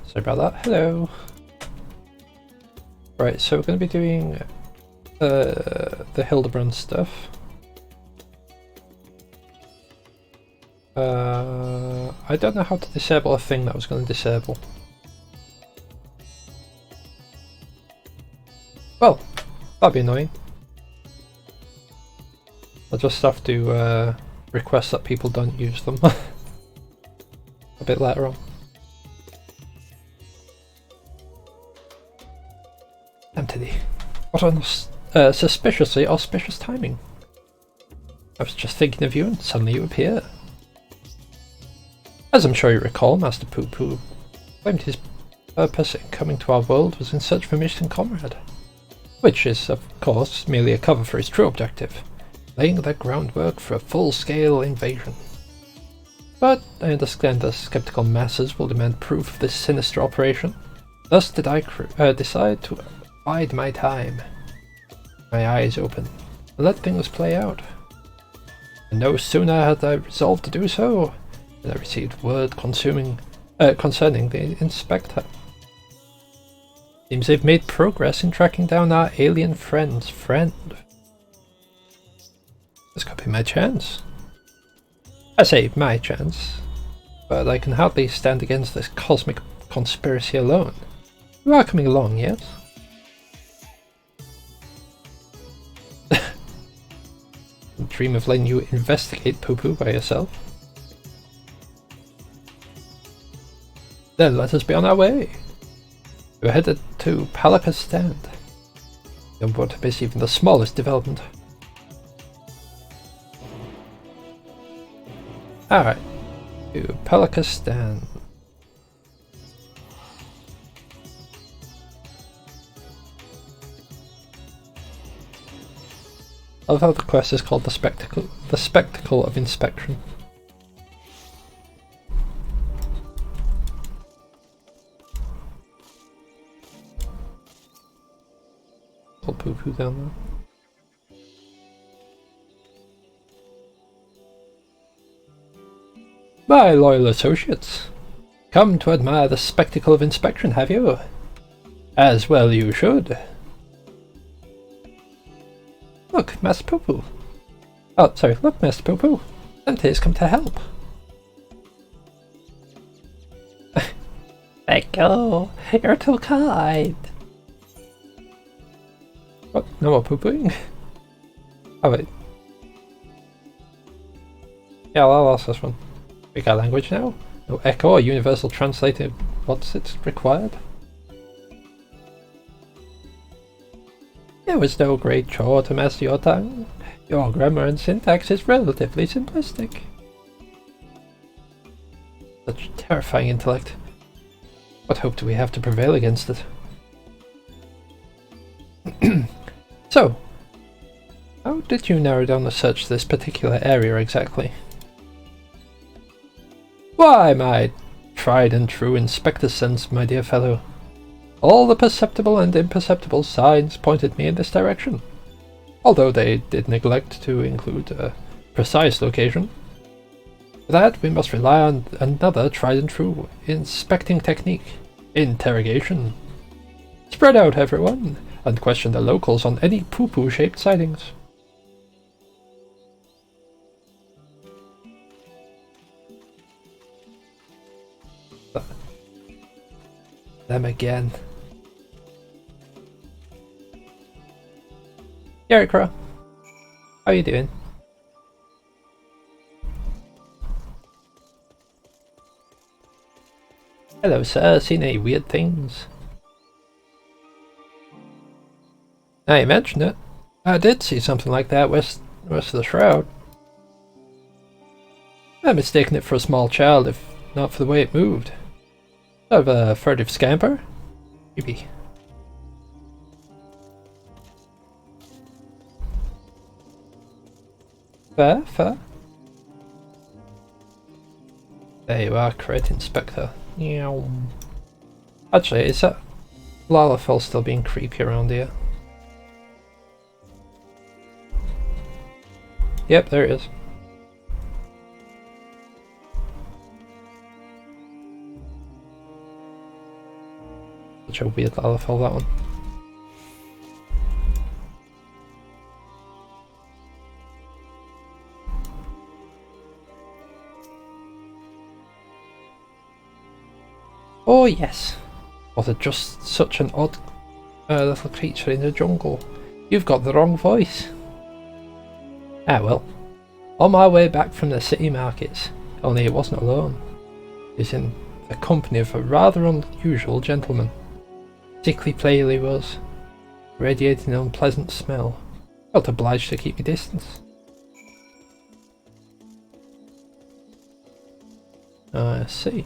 Sorry about that. Hello. Right, so we're going to be doing the Hildebrand stuff. I don't know how to disable a thing that I was going to disable. Well, that'd be annoying. I'll just have to request that people don't use them a bit later on. Empty. What on suspiciously auspicious timing. I was just thinking of you and suddenly you appear. As I'm sure you recall, Master Poo Poo claimed his purpose in coming to our world was in search of a missing comrade, which is, of course, merely a cover for his true objective, laying the groundwork for a full-scale invasion. But I understand the skeptical masses will demand proof of this sinister operation. Thus did I decide to bide my time, my eyes open, and let things play out. And no sooner had I resolved to do so, than I received word concerning the inspector. Seems they've made progress in tracking down our alien friend's friend. This could be my chance. I say my chance, but I can hardly stand against this cosmic conspiracy alone. You are coming along, yes? Dream of letting you investigate Poo Poo by yourself? Then let us be on our way. We're headed to Palaka's stand. Don't want to miss even the smallest development. Alright, to Palaka's stand. I love how the quest is called the spectacle of inspection. Poo Poo down there. My loyal associates, come to admire the spectacle of inspection, have you? As well you should. Look, Master Poo Poo. Oh, sorry, look, Master Poo Poo. Dante's come to help. Thank you. You're too kind. What? No more poo-pooing? Oh wait. Yeah, I lost this one. We got language now? No echo or universal translator. What's it required? It was no great chore to master your tongue. Your grammar and syntax is relatively simplistic. Such terrifying intellect. What hope do we have to prevail against it? So, how did you narrow down the search to this particular area exactly? Why, my tried and true inspector sense, my dear fellow. All the perceptible and imperceptible signs pointed me in this direction, although they did neglect to include a precise location. For that, we must rely on another tried and true inspecting technique: interrogation. Spread out, everyone, and question the locals on any poo-poo shaped sightings. Them again. Gary Crow, how you doing? Hello sir, seen any weird things? Now you mention it, I did see something like that west of the shroud. I'd mistaken it for a small child if not for the way it moved. Sort of a furtive scamper? Maybe. Fair. There you are, correct inspector. Meow. Actually, is that Lalafell still being creepy around here? Yep, there it is. Such a weird LFL, that one. Oh yes, was it just such an odd little creature in the jungle? You've got the wrong voice. Ah well, on my way back from the city markets, only it wasn't alone. It was in the company of a rather unusual gentleman. Sickly pale he was, radiating an unpleasant smell. Felt obliged to keep me distance. I see.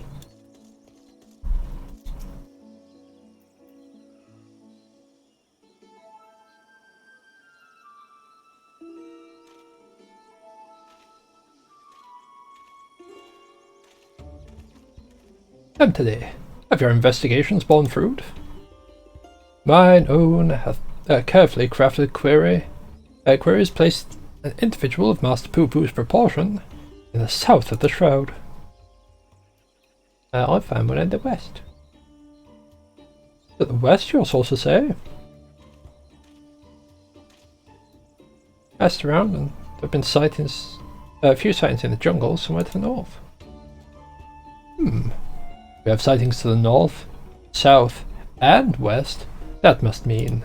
And today, have your investigations borne fruit? Mine own hath carefully crafted queries placed an individual of Master Poo-Poo's proportion in the south of the shroud. I found one in the west. To the west, your sources say? Asked around, and there have been sightings, a few sightings in the jungle somewhere to the north. We have sightings to the north, south, and west. That must mean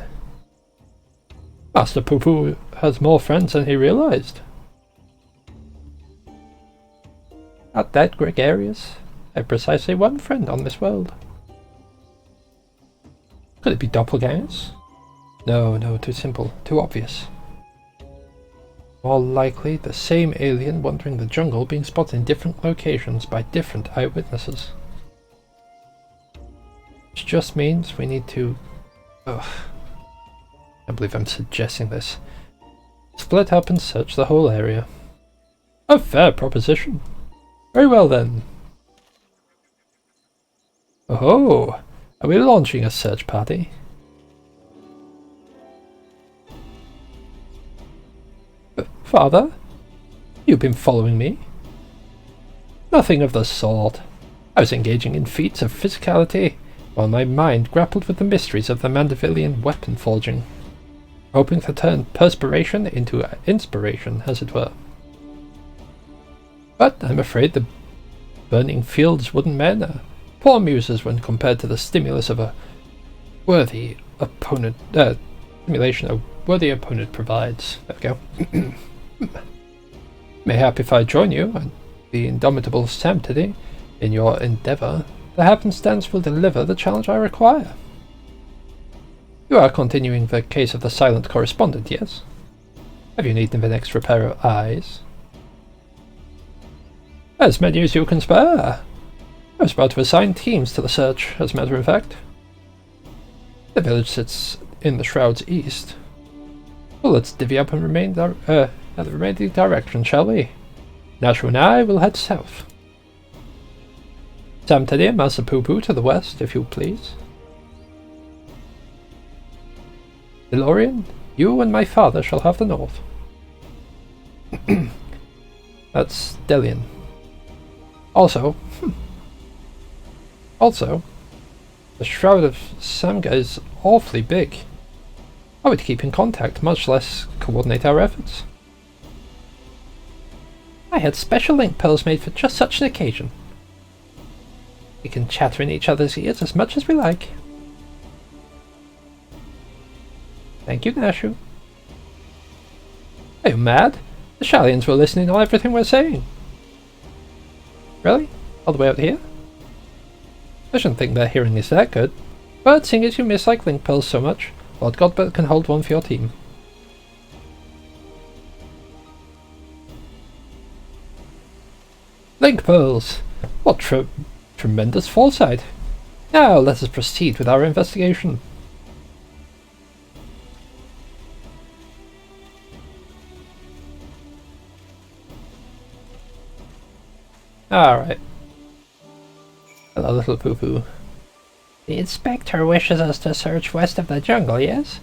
Master Poo-Poo has more friends than he realized. Not that gregarious. I have precisely one friend on this world. Could it be doppelgangers? No, too simple, too obvious. More likely the same alien wandering the jungle being spotted in different locations by different eyewitnesses. Which just means we need to... Ugh. I believe I'm suggesting this. Split up and search the whole area. A fair proposition. Very well then. Oh, are we launching a search party? Father? You've been following me? Nothing of the sort. I was engaging in feats of physicality while my mind grappled with the mysteries of the Mandevillian weapon forging, hoping to turn perspiration into inspiration, as it were. But I'm afraid the burning fields wooden men are poor muses when compared to the stimulus of a worthy opponent. Stimulation a worthy opponent provides. There we go. Mayhap if I join you and the indomitable Sam today in your endeavour, the happenstance will deliver the challenge I require. You are continuing the case of the silent correspondent, yes? Have you need of an extra pair of eyes? As many as you can spare. I was about to assign teams to the search, as a matter of fact. The village sits in the shroud's east. Well, let's divvy up and remain at the remaining direction, shall we? Nashu and I will head south. Sam today, Master Poo-Poo to the west, if you please. Delorian, you and my father shall have the north. That's Delian. Also, the Shroud of Samga is awfully big. I would keep in contact, much less coordinate our efforts. I had special link pearls made for just such an occasion. We can chatter in each other's ears as much as we like. Thank you, Nashu. Are you mad? The Shallians were listening to everything we're saying. Really? All the way out here? I shouldn't think their hearing is that good, but seeing as you mislike link pearls so much, Lord Godbert can hold one for your team. Link pearls! What tremendous foresight! Now let us proceed with our investigation. Alright. Hello, little Poo-Poo. The Inspector wishes us to search west of the jungle, yes?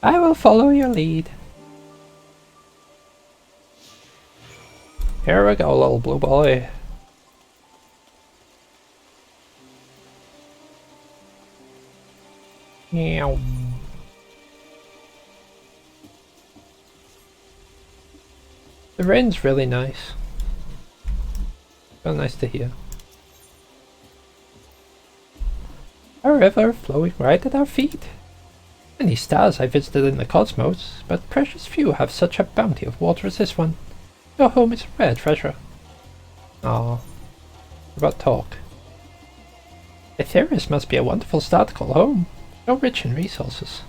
I will follow your lead. Here we go, little blue boy. Meow. The rain's really nice. So nice to hear. A river flowing right at our feet. Many stars I visited in the cosmos, but precious few have such a bounty of water as this one. Your home is a rare treasure. Ah, about talk. Etheirys must be a wonderful start to call home. So rich in resources.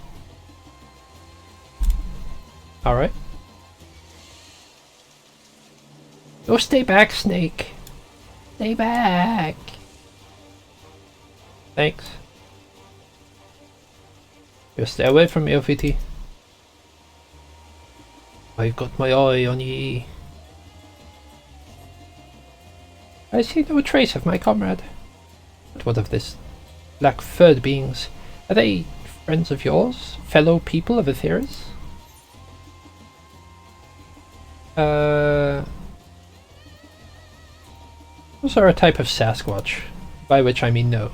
Alright. Oh, stay back, Snake. Stay back. Thanks. You stay away from me, OVT. I've got my eye on ye. I see no trace of my comrade. But what of this black-furred beings? Are they friends of yours? Fellow people of Etheirys? Those are a type of Sasquatch, by which I mean no.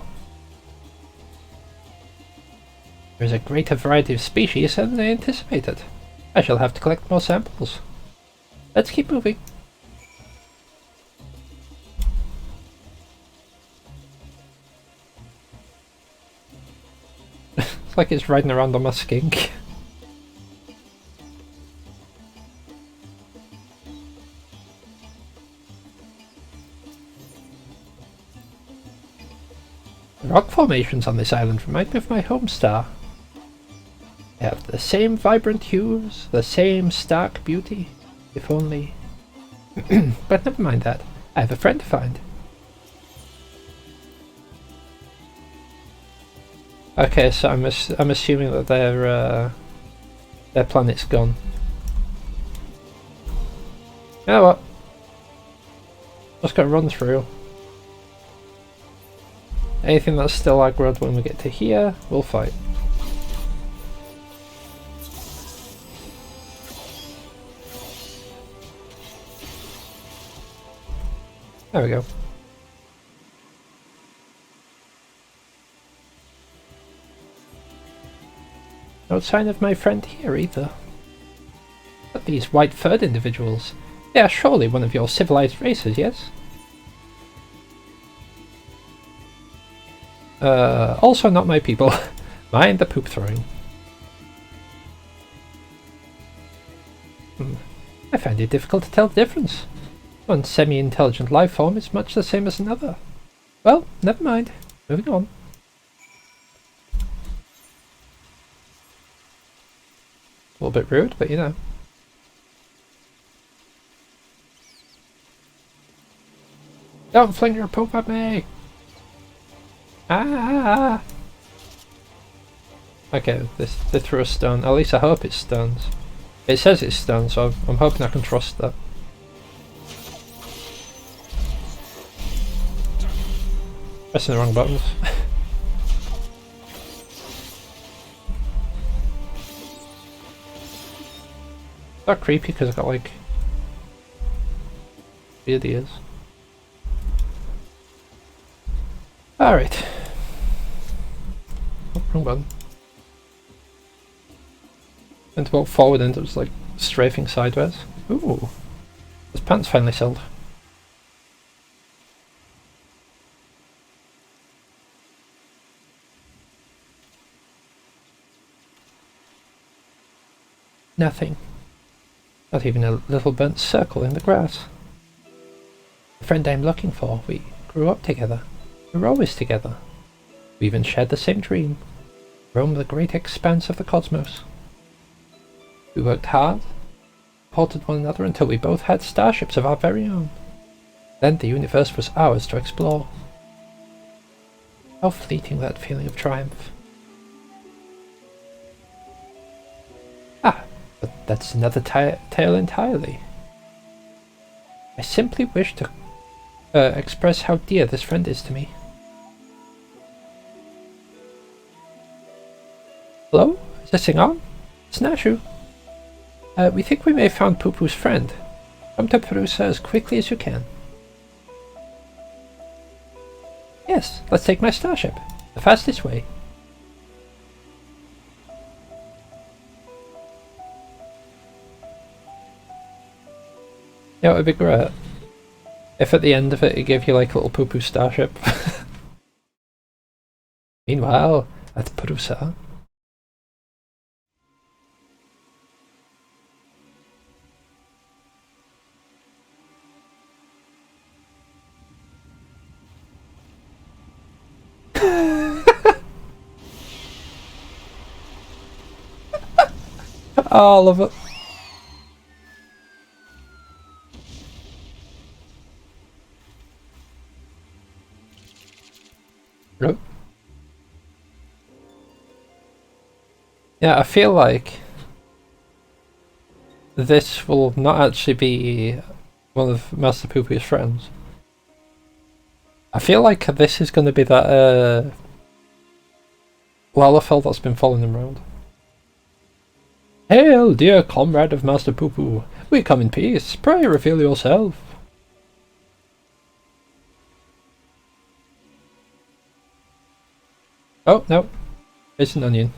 There is a greater variety of species than I anticipated. I shall have to collect more samples. Let's keep moving. It's like it's riding around on my skink. The rock formations on this island remind me of my home star. They have the same vibrant hues, the same stark beauty, if only... But never mind that, I have a friend to find. Okay, so I'm assuming that their planet's gone. You know what? Just gotta run through. Anything that's still aggroed when we get to here, we'll fight. There we go. No sign of my friend here either. But these white-furred individuals, they are surely one of your civilized races, yes? Also not my people. Mind the poop throwing. I find it difficult to tell the difference. One semi-intelligent life form is much the same as another. Well, never mind. Moving on. A little bit rude, but you know. Don't fling your poop at me! Ah! Okay, they threw a stone. At least I hope it's stones. It says it's stone, so I'm hoping I can trust that. Pressing the wrong buttons. That creepy because I've got like weird ears. Alright. Oh, wrong button. And to walk forward and it was like strafing sideways. Ooh. Those pants finally sold. Nothing. Not even a little burnt circle in the grass. The friend I'm looking for, we grew up together. We were always together. We even shared the same dream. Roam the great expanse of the cosmos. We worked hard, supported one another until we both had starships of our very own. Then the universe was ours to explore. How fleeting that feeling of triumph. Ah, but that's another tale entirely. I simply wish to express how dear this friend is to me. Hello? Is this thing on? It's Nashu. We think we may have found Poo-Poo's friend. Come to Perusa as quickly as you can. Yes, let's take my starship. The fastest way. Yeah, it would be great if at the end of it gave you like a little poo-poo starship. Meanwhile, at Perusa. Oh, I love it. Yep. Yeah, I feel like this will not actually be one of Master Poopy's friends. I feel like this is going to be that Lalafell that's been following him around. Hail, dear comrade of Master Poo-Poo. We come in peace. Pray reveal yourself. Oh, no. It's an onion.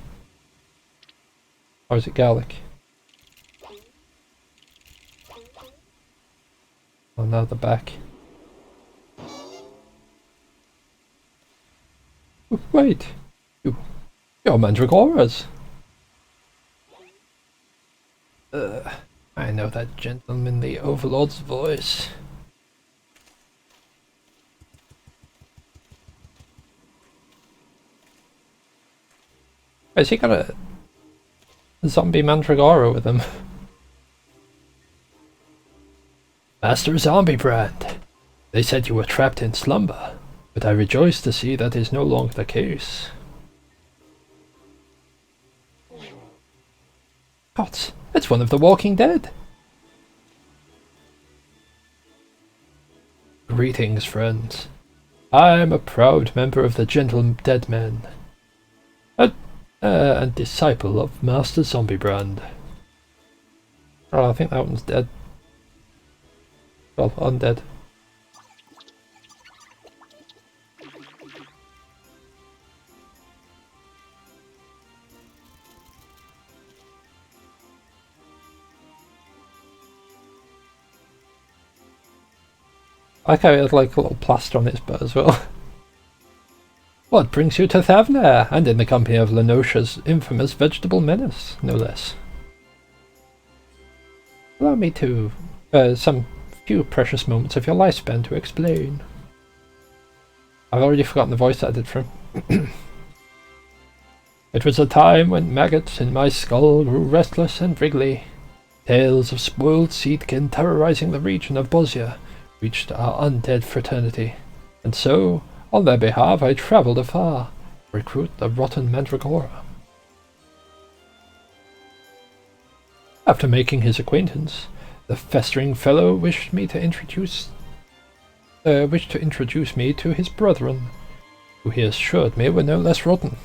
Or is it garlic? Oh, now the back. Wait. You're Mandragoras. I know that gentlemanly overlord's voice. Has he got a zombie Mandragora with him? Master Hildebrand, they said you were trapped in slumber, but I rejoice to see that is no longer the case. God, it's one of the Walking Dead. Greetings, friends. I am a proud member of the Gentle Dead Men, and disciple of Master Hildebrand. Oh, I think that one's dead. Well, undead. I like how it had like a little plaster on its butt as well. What brings you to Thavnair, and in the company of Lenosha's infamous vegetable menace, no less? Allow me to, some few precious moments of your lifespan to explain. I've already forgotten the voice that I did for him. It was a time when maggots in my skull grew restless and wriggly. Tales of spoiled seedkin terrorizing the region of Bosnia reached our undead fraternity, and so, on their behalf, I travelled afar to recruit the rotten Mandragora. After making his acquaintance, the festering fellow wished to introduce me to his brethren, who he assured me were no less rotten.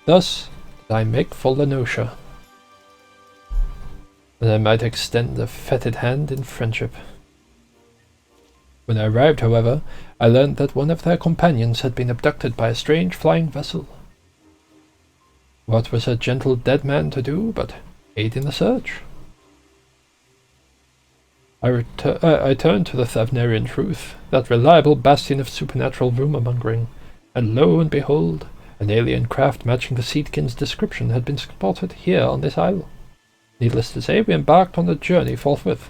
Thus did I make for Lenosha, that I might extend a fetid hand in friendship. When I arrived, however, I learned that one of their companions had been abducted by a strange flying vessel. What was a gentle dead man to do but aid in the search? I turned to the Thavnarian truth, that reliable bastion of supernatural rumour-mongering, and lo and behold, an alien craft matching the Seedkin's description had been spotted here on this isle. Needless to say, we embarked on the journey forthwith.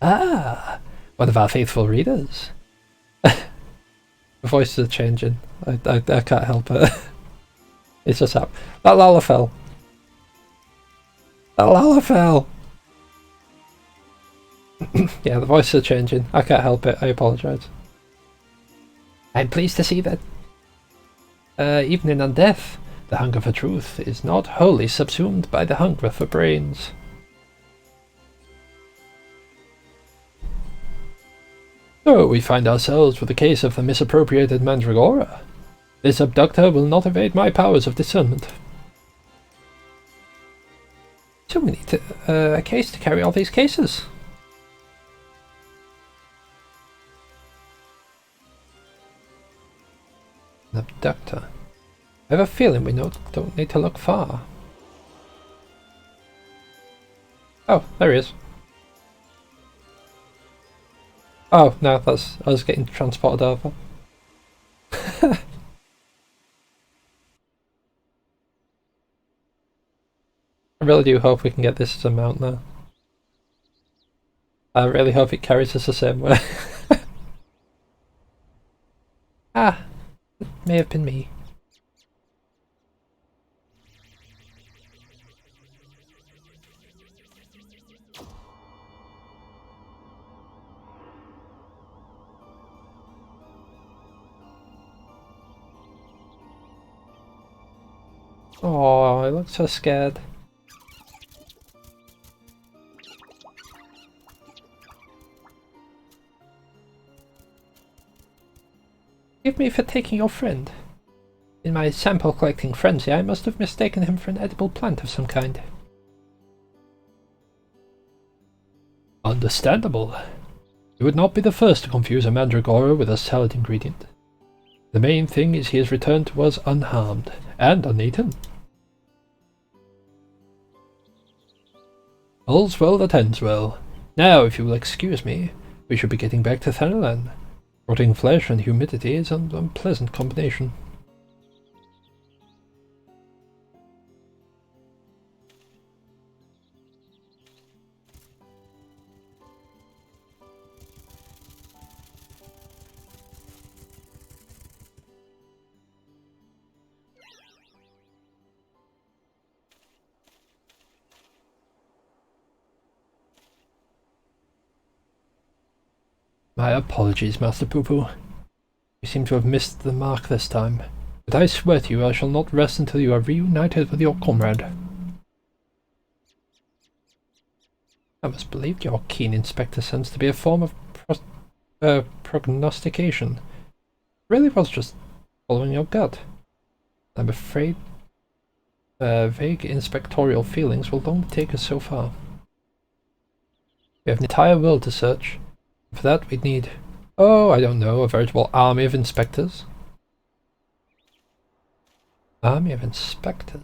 Ah, one of our faithful readers. The voices are changing. I can't help it. It's just up. That Lalafell. That Lalafell! Yeah, the voices are changing. I can't help it. I apologise. I'm pleased to see that even in undeath, the hunger for truth is not wholly subsumed by the hunger for brains. So we find ourselves with the case of the misappropriated Mandragora. This abductor will not evade my powers of discernment. So we need a case to carry all these cases. An abductor. I have a feeling we don't need to look far. Oh, there he is. Oh, no, that's... I was getting transported over. I really do hope we can get this as a mount now. I really hope it carries us the same way. Ah, it may have been me. Oh, I look so scared. Forgive me for taking your friend. In my sample collecting frenzy, I must have mistaken him for an edible plant of some kind. Understandable. You would not be the first to confuse a mandragora with a salad ingredient. The main thing is he has returned to us unharmed and uneaten. All's well that ends well. Now, if you will excuse me, we should be getting back to Thanalan. Rotting flesh and humidity is an unpleasant combination. My apologies, Master Poo-Poo. You seem to have missed the mark this time, but I swear to you I shall not rest until you are reunited with your comrade. I must believe your keen inspector sense to be a form of prognostication. It really was just following your gut. I'm afraid vague inspectorial feelings will only take us so far. We have an entire world to search. For that we'd need, oh, I don't know, a veritable army of inspectors. Army of inspectors?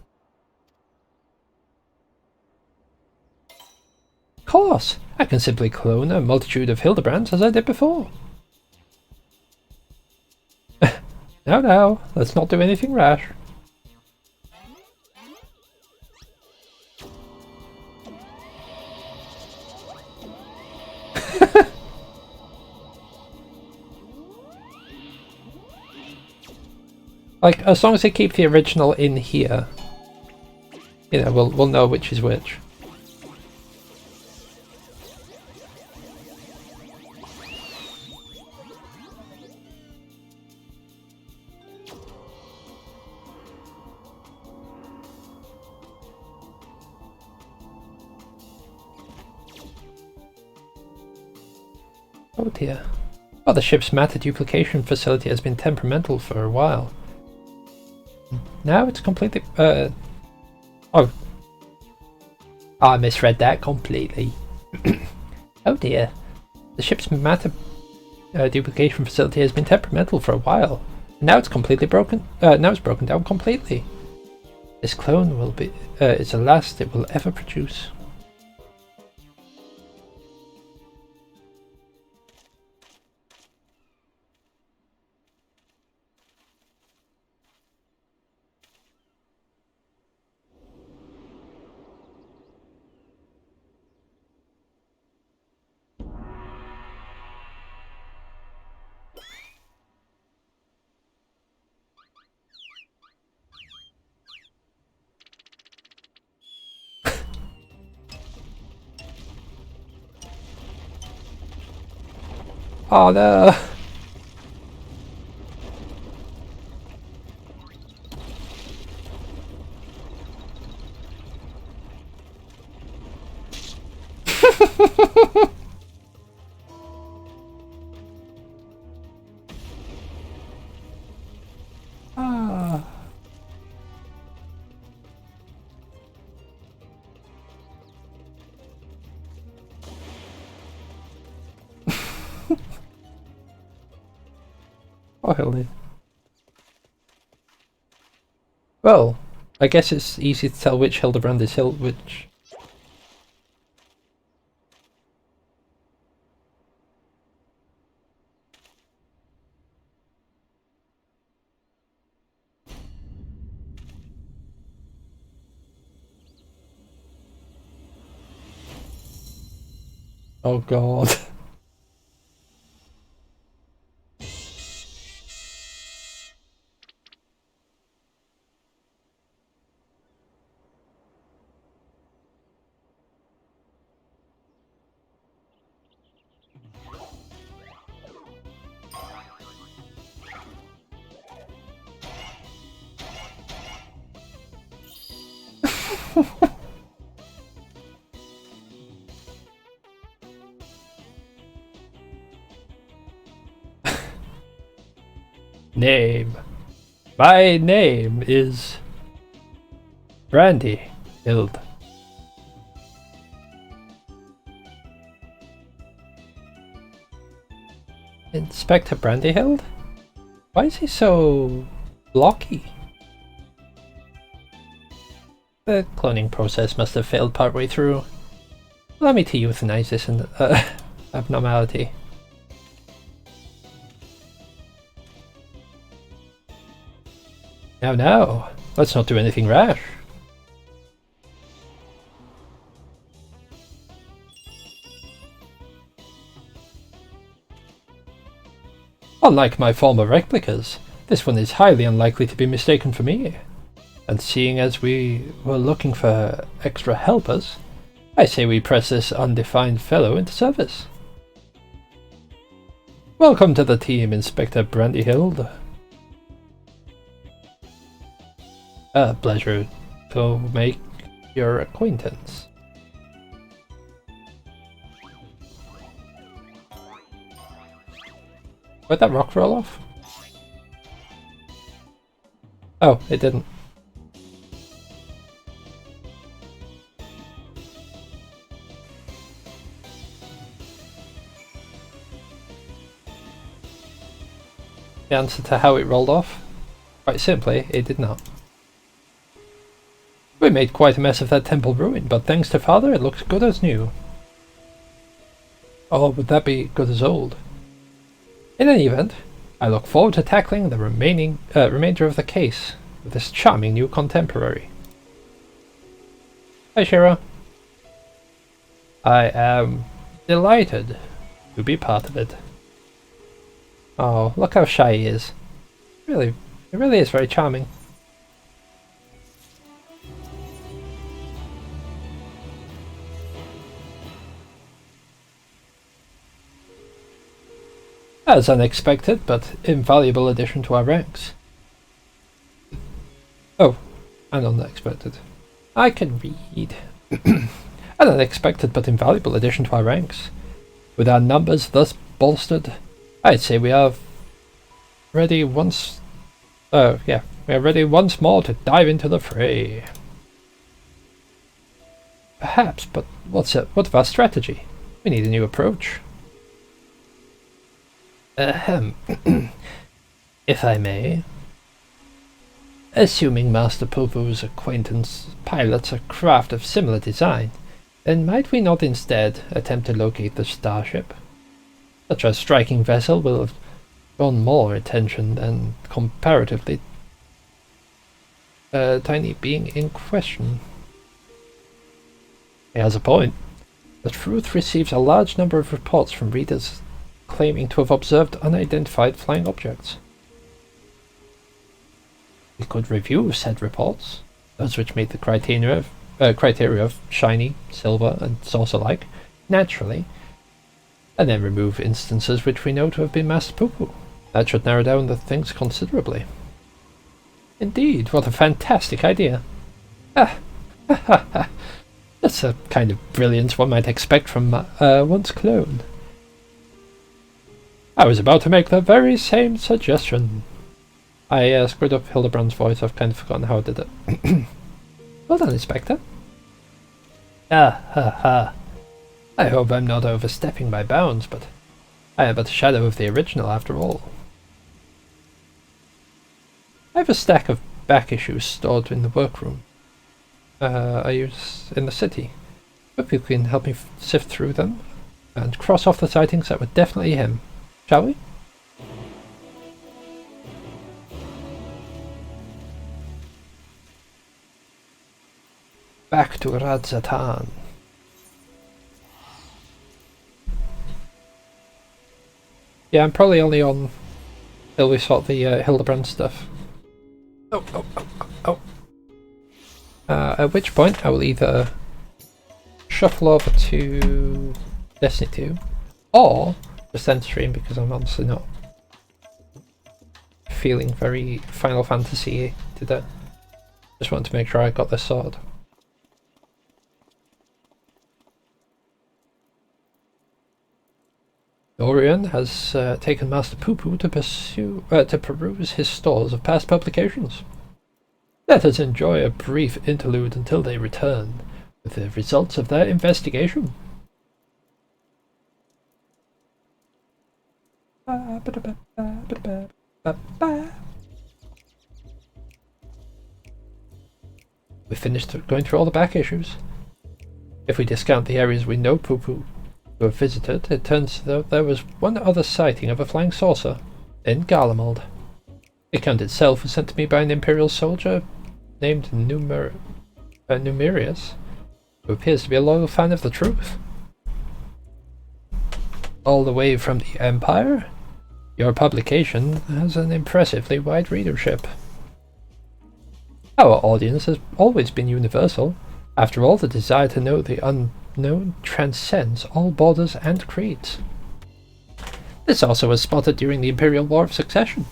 Of course! I can simply clone a multitude of Hildebrands as I did before. Now, let's not do anything rash. Like, as long as they keep the original in here, you know, we'll know which is which. Oh dear. Well, the ship's matter duplication facility has been temperamental for a while. Now it's completely, oh. I misread that completely. Oh dear. The ship's matter duplication facility has been temperamental for a while. Now it's completely broken, now it's broken down completely. This clone will be, is the last it will ever produce. Oh no! Ah. Oh hell no. Well, I guess it's easy to tell which Hildebrand is which. Oh god. Name. My name is Brandy Hild. Inspector Brandyhild? Why is he so blocky? The cloning process must have failed partway through. Allow me to euthanize this abnormality. Now, let's not do anything rash. Unlike my former replicas, this one is highly unlikely to be mistaken for me. And seeing as we were looking for extra helpers, I say we press this undefined fellow into service. Welcome to the team, Inspector Brandyhild. A pleasure to make your acquaintance. Where'd that rock roll off? Oh, it didn't. The answer to how it rolled off? Quite simply, it did not. We made quite a mess of that temple ruin, but thanks to Father, it looks good as new. Or would that be good as old? In any event, I look forward to tackling the remainder of the case with this charming new contemporary. Hi, Shira. I am delighted to be part of it. Oh, look how shy he is. It really is very charming. As unexpected but invaluable addition to our ranks. Oh, and unexpected. I can read. An unexpected but invaluable addition to our ranks. With our numbers thus bolstered, I'd say we are ready once. We are ready once more to dive into the fray. Perhaps, but what of our strategy? We need a new approach. Ahem. If I may. Assuming Master Popo's acquaintance pilots a craft of similar design, then might we not instead attempt to locate the starship? Such a striking vessel will have drawn more attention than comparatively tiny being in question. He has a point. The Truth receives a large number of reports from readers claiming to have observed unidentified flying objects. We could review said reports, those which meet the criteria of shiny, silver, and source-alike, naturally, and then remove instances which we know to have been Master Poo-Poo. That should narrow down the things considerably. Indeed, what a fantastic idea. That's a kind of brilliance one might expect from one's clone. I was about to make the very same suggestion. I screwed up Hildebrand's voice. I've kind of forgotten how I did it. Well done, Inspector. I hope I'm not overstepping my bounds, but I am but a shadow of the original after all. I have a stack of back issues stored in the workroom. I use in the city. Hope you can help me sift through them and cross off the sightings that were definitely him. Shall we? Back to Radzatan. Yeah, I'm probably only on till we sort the Hildebrand stuff. Oh, oh, oh, oh, oh. At which point I will either shuffle over to Destiny 2 or just end stream, because I'm honestly not feeling very Final Fantasy today. Just wanted to make sure I got this sorted. Dorian has taken Master Poo Poo to peruse his stores of past publications. Let us enjoy a brief interlude until they return with the results of their investigation. We finished going through all the back issues. If we discount the areas we know Poo Poo to have visited, it turns out there was one other sighting of a flying saucer in Garlemald. The account itself was sent to me by an Imperial soldier named Numerius, who appears to be a loyal fan of the truth. All the way from the Empire, your publication has an impressively wide readership. Our audience has always been universal. After all, the desire to know the unknown transcends all borders and creeds. This also was spotted during the Imperial War of Succession.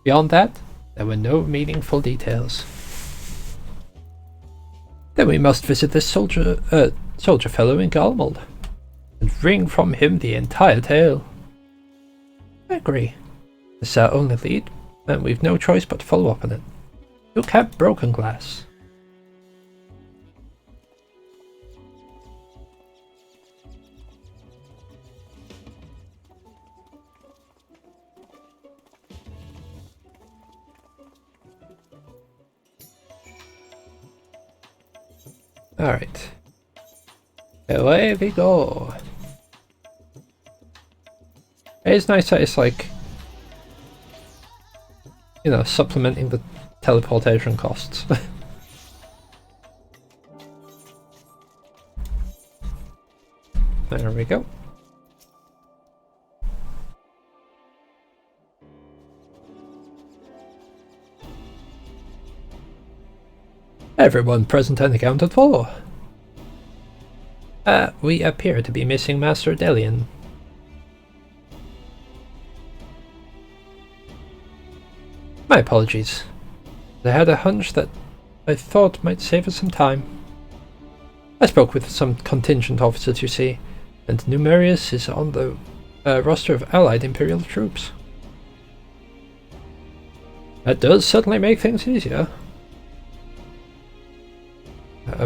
Beyond that, there were no meaningful details. Then we must visit this soldier fellow in Garlemald and wring from him the entire tale. I agree. This is our only lead, and we've no choice but to follow up on it. You Camp Broken Glass. Alright. Away we go. It's nice that it's like, you know, supplementing the teleportation costs. There we go. Everyone present and accounted for. We appear to be missing Master Delian. My apologies. I had a hunch that I thought might save us some time. I spoke with some contingent officers, you see, and Numerius is on the roster of allied Imperial troops. That does certainly make things easier.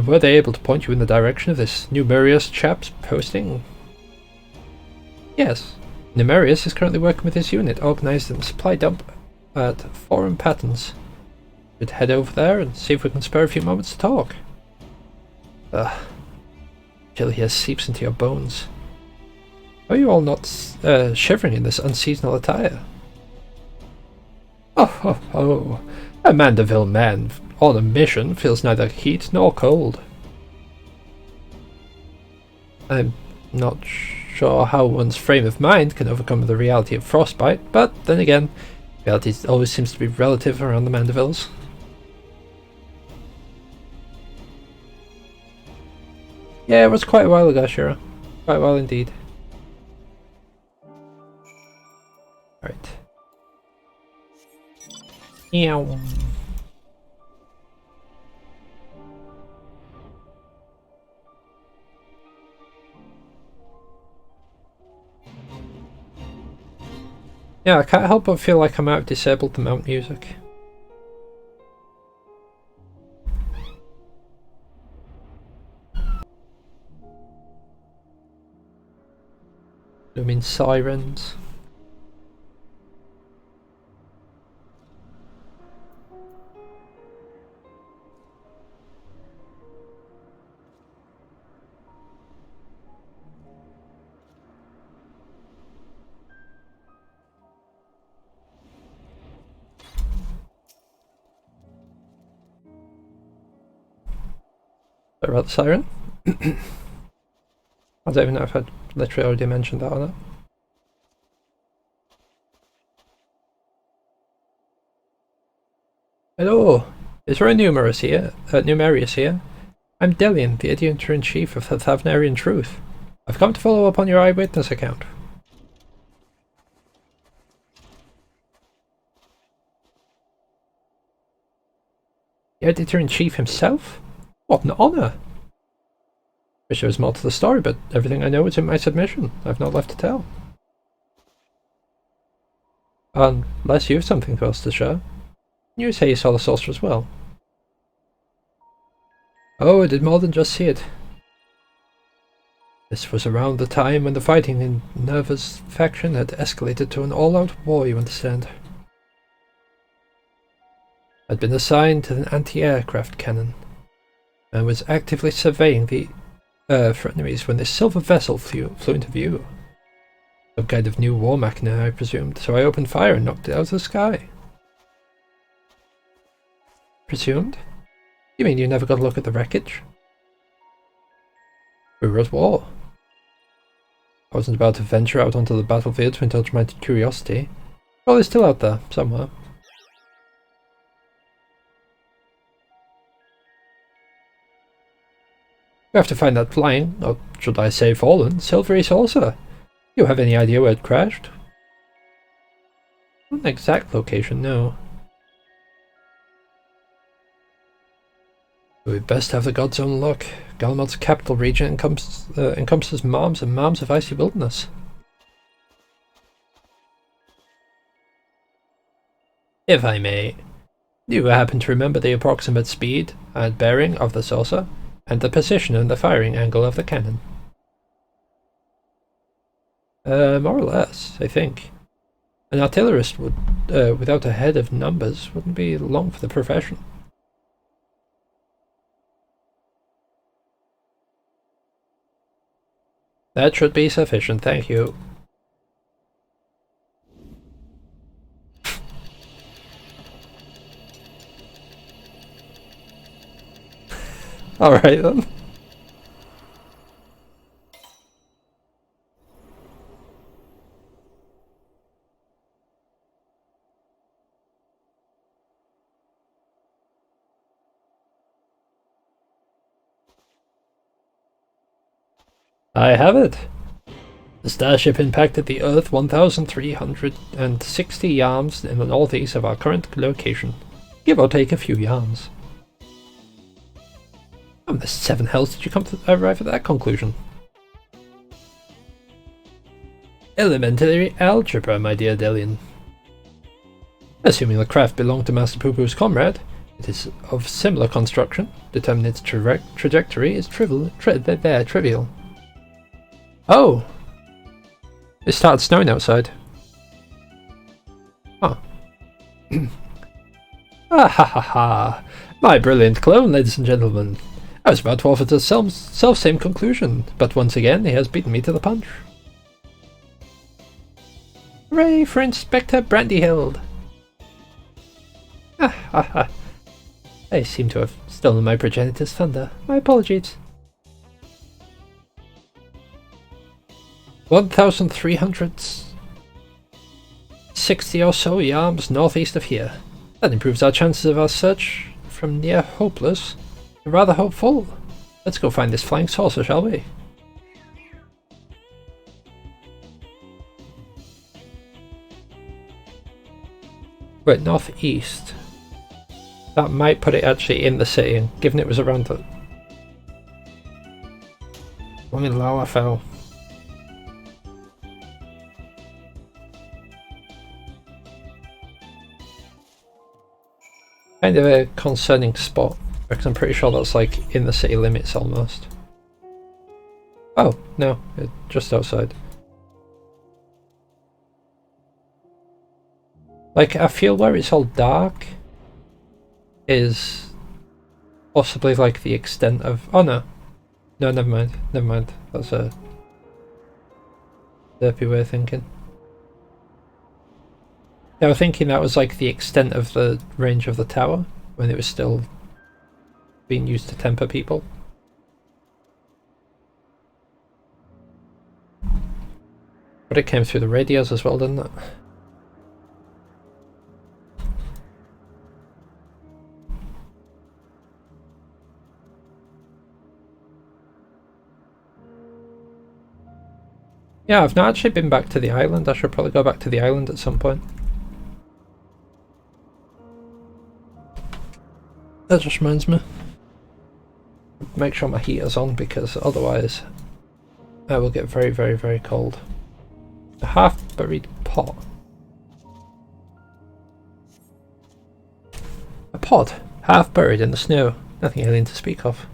Were they able to point you in the direction of this Numerius chap's posting? Yes. Numerius is currently working with his unit, organised in a supply dump at Foreign Patterns. We'd head over there and see if we can spare a few moments to talk. Chill here seeps into your bones. Are you all not shivering in this unseasonal attire? Oh, a Mandeville man on a mission feels neither heat nor cold. I'm not sure how one's frame of mind can overcome the reality of frostbite, but then again, reality always seems to be relative around the Mandevilles. Yeah, it was quite a while ago, Shira. Quite a while indeed. Alright. Meow. Yeah, I can't help but feel like I might have disabled the mount music. I mean sirens. About the siren? I don't even know if I'd literally already mentioned that or not. Hello, is there a Numerius here? I'm Delian, the editor-in-chief of the Thavnarian Truth. I've come to follow up on your eyewitness account. The editor-in-chief himself? What an honour! Wish there was more to the story, but everything I know is in my submission. I've not left to tell. Unless you have something for us to share. You say you saw the saucer as well. Oh, I did more than just see it. This was around the time when the fighting in Nerva's faction had escalated to an all-out war, you understand. I'd been assigned to an anti-aircraft cannon, and was actively surveying the for enemies when this silver vessel flew into view. Some kind of new war machina, I presumed, so I opened fire and knocked it out of the sky. Presumed? You mean you never got a look at the wreckage? We were at war. I wasn't about to venture out onto the battlefield to indulge my curiosity. Probably still out there, somewhere. We have to find that flying, or should I say fallen, silvery saucer. You have any idea where it crashed? Not an exact location, no. We'd best have the God's own luck. Galmod's capital region encompasses moms and moms of icy wilderness. If I may, do you happen to remember the approximate speed and bearing of the saucer, and the position and the firing angle of the cannon? More or less, I think. An artillerist would, without a head of numbers, wouldn't be long for the profession. That should be sufficient, thank you. Alright then. I have it. The starship impacted the Earth 1,360 yards in the northeast of our current location, give or take a few yards. How the seven hells did you come to arrive at that conclusion? Elementary algebra, my dear Delian. Assuming the craft belonged to Master Poo-Poo's comrade, it is of similar construction. Determining its trajectory is trivial. Oh! It started snowing outside. Huh. Ah ha ha ha! My brilliant clone, ladies and gentlemen. I was about to offer the self-same conclusion, but once again he has beaten me to the punch. Hooray for Inspector Brandyhild! Ah ha ha! I seem to have stolen my progenitor's thunder. My apologies. 1,360 or so yards northeast of here. That improves our chances of our search from near hopeless to rather hopeful. Let's go find this flying saucer, shall we? Wait, northeast. That might put it actually in the city, given it was around the... Long in Lower fell. Kind of a concerning spot, because I'm pretty sure that's like in the city limits almost. Oh, no, it's just outside. Like, I feel where it's all dark is possibly like the extent of... Oh no. No, never mind. That's a derpy way of thinking. They were thinking that was like the extent of the range of the tower when it was still being used to temper people. But it came through the radios as well, didn't it? Yeah, I've not actually been back to the island. I should probably go back to the island at some point. That just reminds me. Make sure my heater's on, because otherwise I will get very, very, very cold. A half-buried pot. A pod, half buried in the snow. Nothing alien to speak of.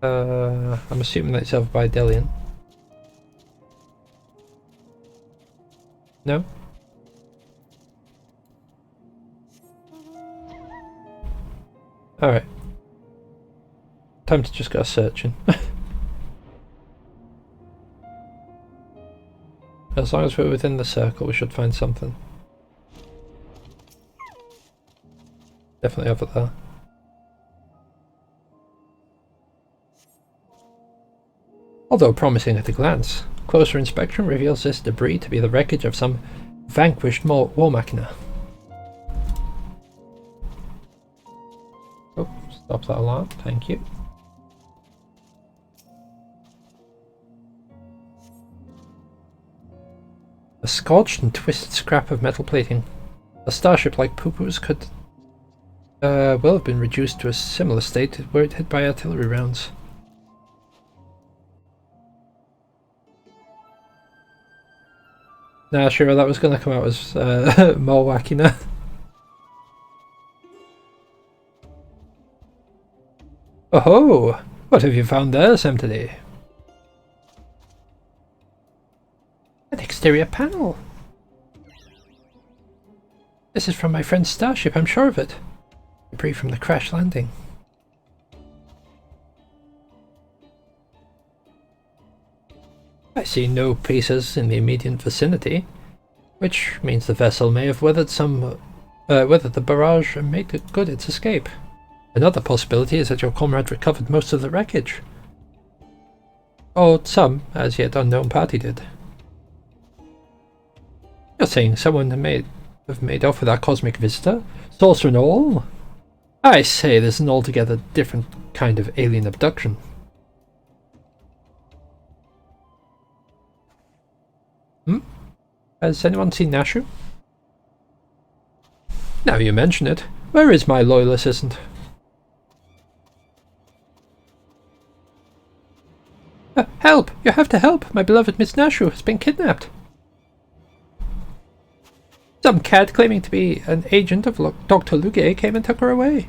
I'm assuming that it's over by Delian. No? Alright. Time to just go searching. As long as we're within the circle, we should find something. Definitely over there. Although promising at a glance, closer inspection reveals this debris to be the wreckage of some vanquished war machina. Oh, stop that alarm, thank you. A scorched and twisted scrap of metal plating. A starship like Poo-Poo's could well have been reduced to a similar state were it hit by artillery rounds. Nah, sure, that was going to come out as more wacky. Oh ho! What have you found there, Semtedy? An exterior panel! This is from my friend's starship, I'm sure of it. Debris from the crash landing. I see no pieces in the immediate vicinity, which means the vessel may have weathered the barrage and made good its escape. Another possibility is that your comrade recovered most of the wreckage. Or some, as yet unknown party did. You're saying someone may have made off with our cosmic visitor? Saucer and all? I say, there's an altogether different kind of alien abduction. Has anyone seen Nashu? Now you mention it, where is my loyal assistant? Help! You have to help! My beloved Miss Nashu has been kidnapped! Some cad claiming to be an agent of Dr. Luge came and took her away.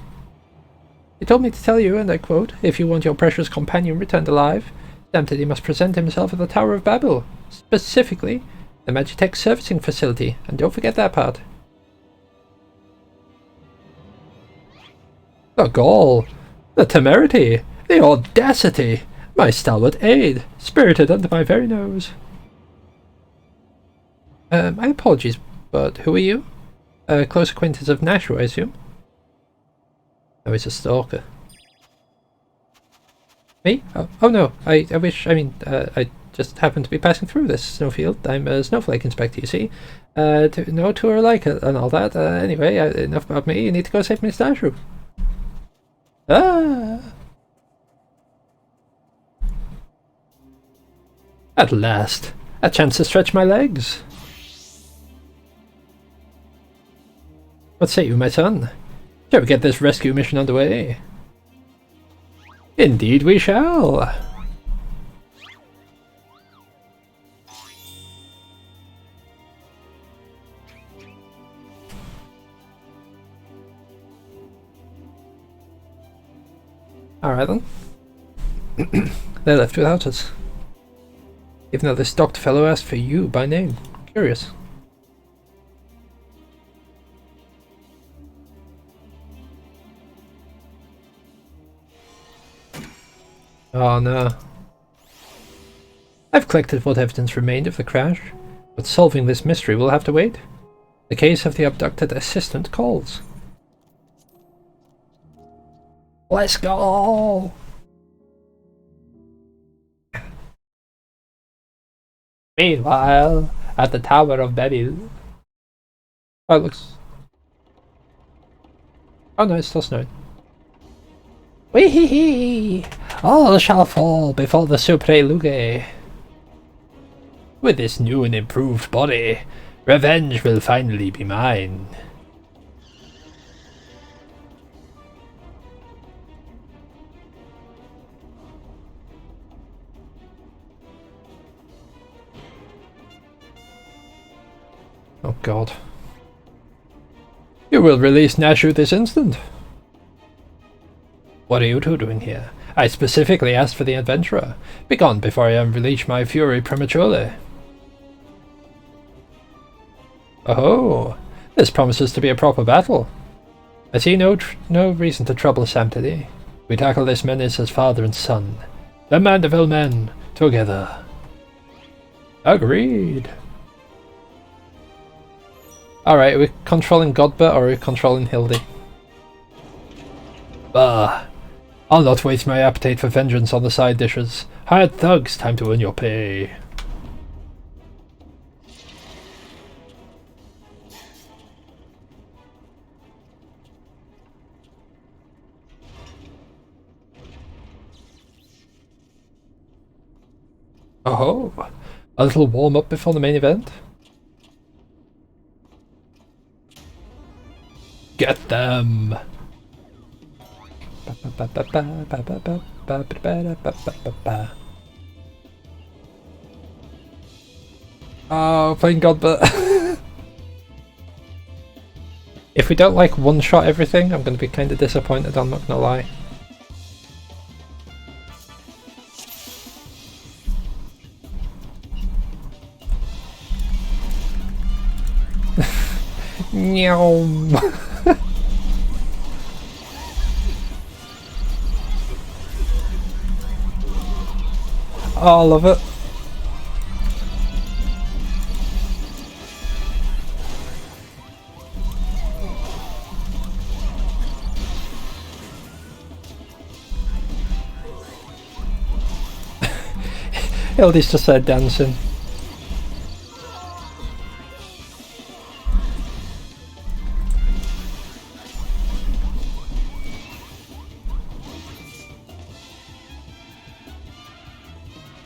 He told me to tell you, and I quote, if you want your precious companion returned alive, Semtedy must present himself at the Tower of Babel, specifically the Magitech servicing facility, and don't forget that part. The gall, the temerity, the audacity! My stalwart aide, spirited under my very nose. My apologies, but who are you? A close acquaintance of Nashu, I assume? Oh, he's a stalker. Me? Oh no, I I just happened to be passing through this snowfield. I'm a snowflake inspector, you see. No tour alike and all that. Anyway, enough about me. You need to go save Miss Nashu. Ah! At last, a chance to stretch my legs. What say you, my son? Shall we get this rescue mission underway? Indeed we shall! Alright then. They're left without us. Even though this doctor fellow asked for you by name. Curious. Oh no. I've collected what evidence remained of the crash, but solving this mystery will have to wait. The case of the abducted assistant calls. Let's go! Meanwhile, at the Tower of Babel. Oh, it looks... Oh no, it's still snowing. Wee-hee-hee! All shall fall before the Supre Luge. With this new and improved body, revenge will finally be mine. Oh god. You will release Nashu this instant. What are you two doing here? I specifically asked for the adventurer. Begone before I unleash my fury prematurely. Oh, this promises to be a proper battle. I see no reason to trouble Samtidi. We tackle this menace as father and son. The Mandeville men, together. Agreed. Alright, are we controlling Godbert or are we controlling Hildy? Bah! I'll not waste my appetite for vengeance on the side dishes. Hired thugs, time to earn your pay. Oh, a little warm-up before the main event? Get them! Oh, thank God, but if we don't like one-shot everything, I'm going to be kind of disappointed, I'm not going to lie. Meow. Oh, I love it. Hildy's just there dancing.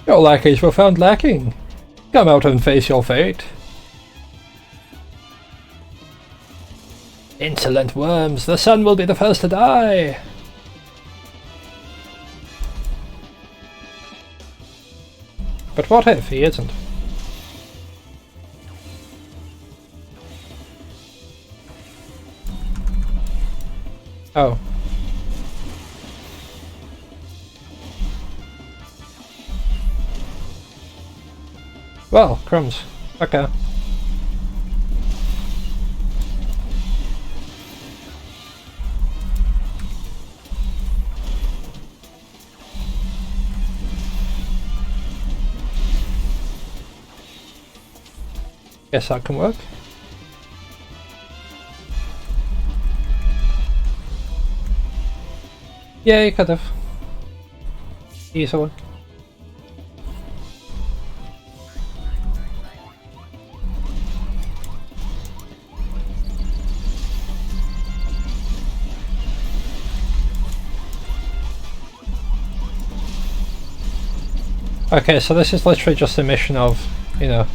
Your lackeys were found lacking. Come out and face your fate. Insolent worms, the sun will be the first to die. But what if he isn't? Oh. Well, crumbs. Okay. Guess that can work. Yeah, you could have. Easily. Okay, so this is literally just a mission of, you know,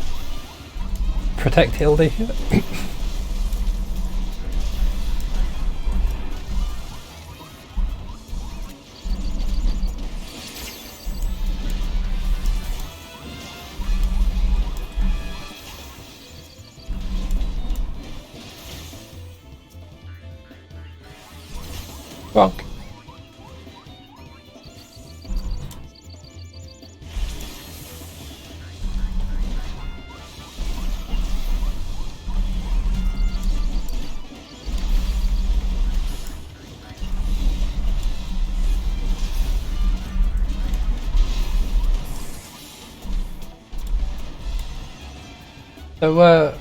protect Hildy. Bonk. So,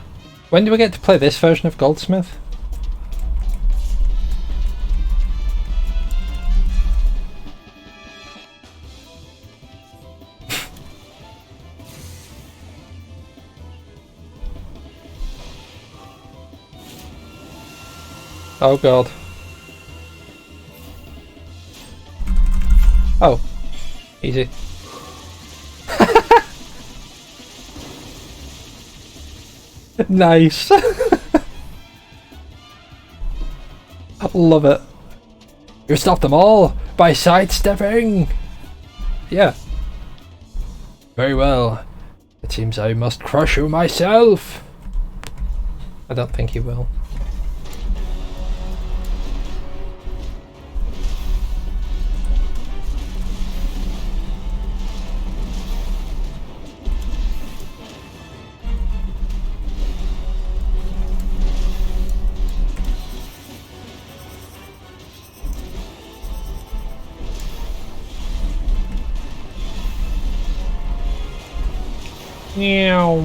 when do we get to play this version of Goldsmith? Oh god. Oh. Easy. Nice. Love it. You stopped them all by sidestepping. Yeah. Very well. It seems I must crush you myself. I don't think he will. Meow.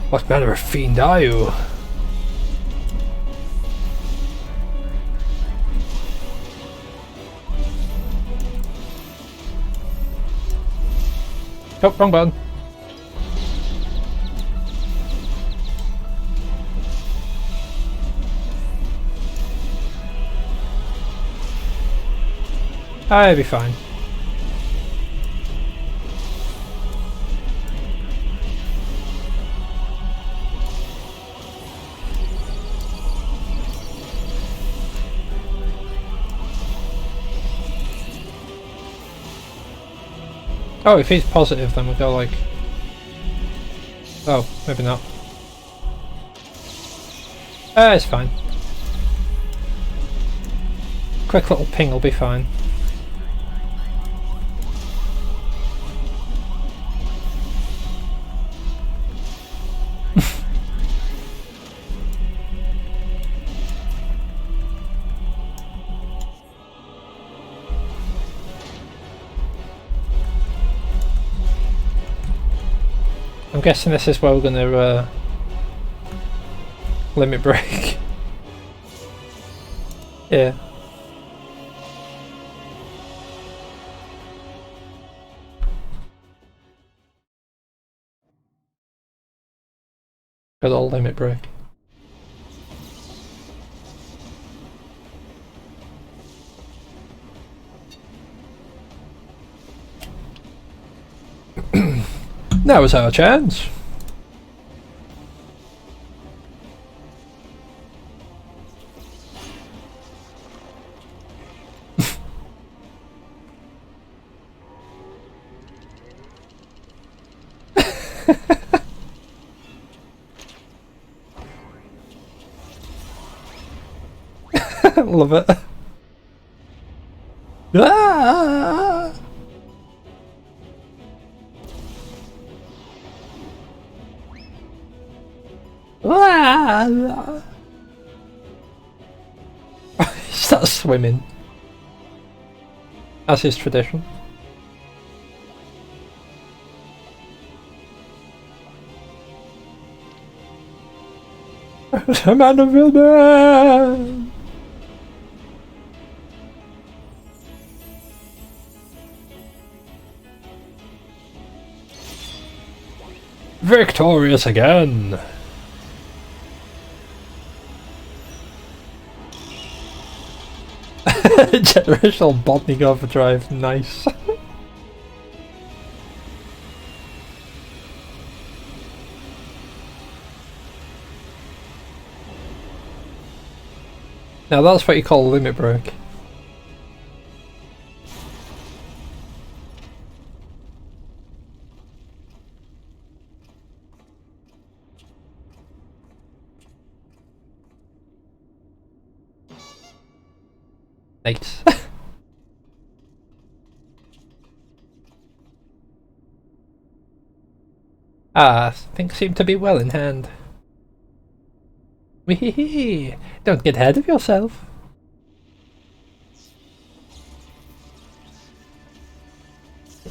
What manner of fiend are you? Oh, wrong button. I'll be fine. Oh, if he's positive, then we go like... Oh, maybe not. It's fine. Quick little ping will be fine. I'm guessing this is where we're gonna limit break. Yeah. Good old limit break. Now is our chance. Love it. Ah! Ah! He starts swimming, as his tradition. The man of Hildebrand! Victorious again! Generational botany overdrive, nice. Now that's what you call a limit break. Nice. Things seem to be well in hand. Wee, don't get ahead of yourself.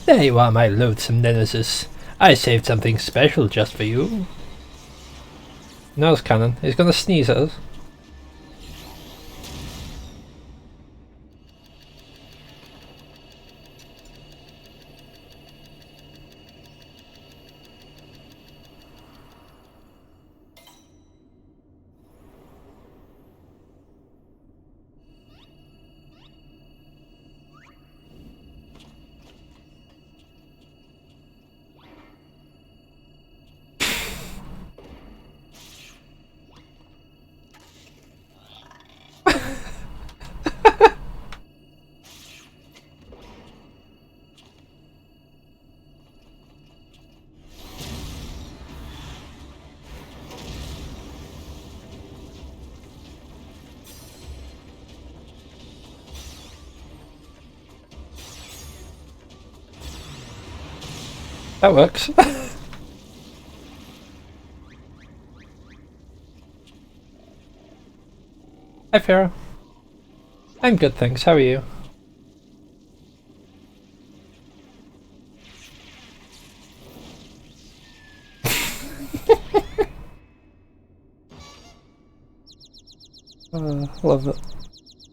There you are, my loathsome nemesis. I saved something special just for you. Nose cannon. He's gonna sneeze at us. That works. Hi, Farah. I'm good, thanks. How are you? Love it.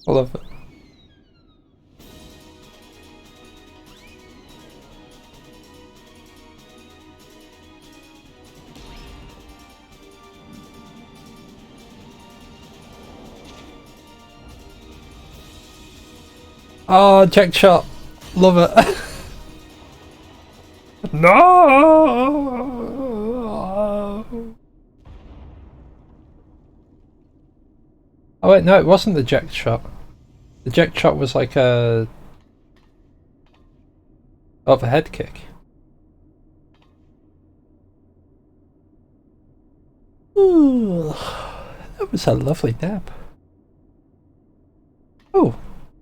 I love it. Oh, check shot. Love it. No! Oh wait, no, it wasn't the eject shot. The eject shot was like a overhead kick. Ooh, that was a lovely nap. Oh,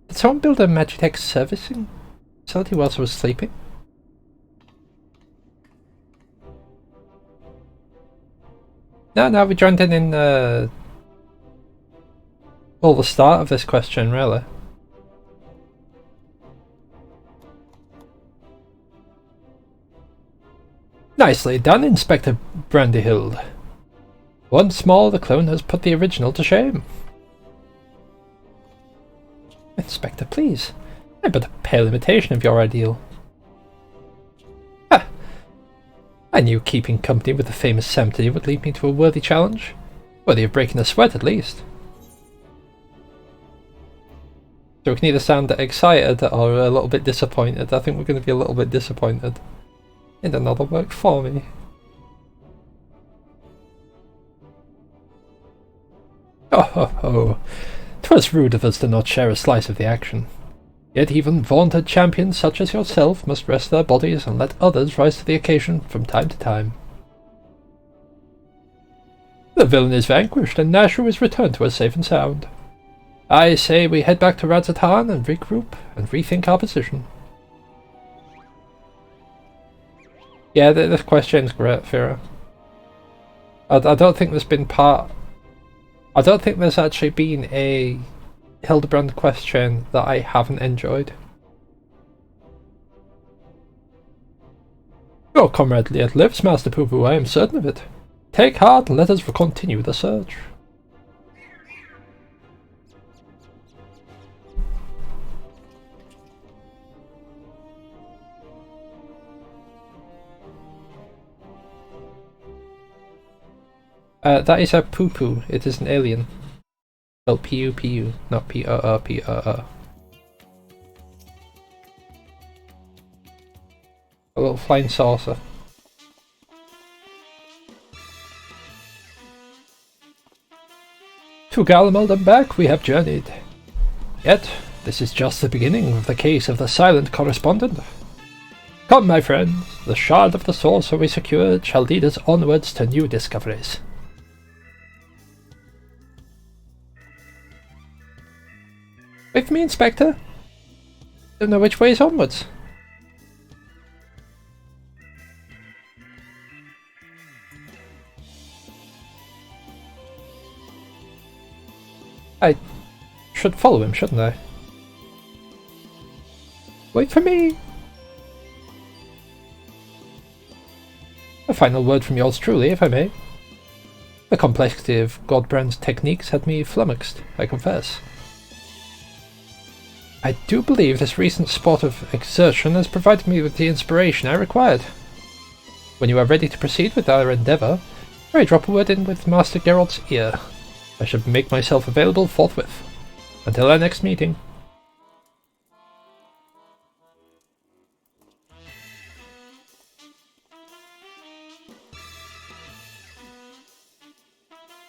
did someone build a Magitech servicing facility whilst I was sleeping? No, we joined in well, the start of this question, really. Nicely done, Inspector Brandyhild. Once more, the clone has put the original to shame. Inspector, please. I'm but a pale imitation of your ideal. Ha! I knew keeping company with the famous Semty would lead me to a worthy challenge. Worthy of breaking a sweat, at least. So we can either sound excited or a little bit disappointed. I think we're going to be a little bit disappointed. And another worked for me. Oh ho ho. 'Twas rude of us to not share a slice of the action. Yet even vaunted champions such as yourself must rest their bodies and let others rise to the occasion from time to time. The villain is vanquished and Nashru is returned to us safe and sound. I say we head back to Radzatan and regroup and rethink our position. Yeah, this question's great, Fira. I don't think there's been I don't think there's actually been a Hildebrand question that I haven't enjoyed. Your comrade yet lives, Master Poo-Poo, I am certain of it. Take heart and let us continue the search. That is a poo-poo. It is an alien. Spelled P-U-P-U, not P-O-O-P-O-O. A little flying saucer. To Galamald and back we have journeyed. Yet, this is just the beginning of the case of the silent correspondent. Come, my friends, the shard of the sorcerer we secured shall lead us onwards to new discoveries. With me, Inspector. Don't know which way is onwards. I should follow him, shouldn't I? Wait for me! A final word from yours truly, if I may. The complexity of Godbrand's techniques had me flummoxed, I confess. I do believe this recent sport of exertion has provided me with the inspiration I required. When you are ready to proceed with our endeavour, pray drop a word in with Master Geralt's ear. I shall make myself available forthwith. Until our next meeting.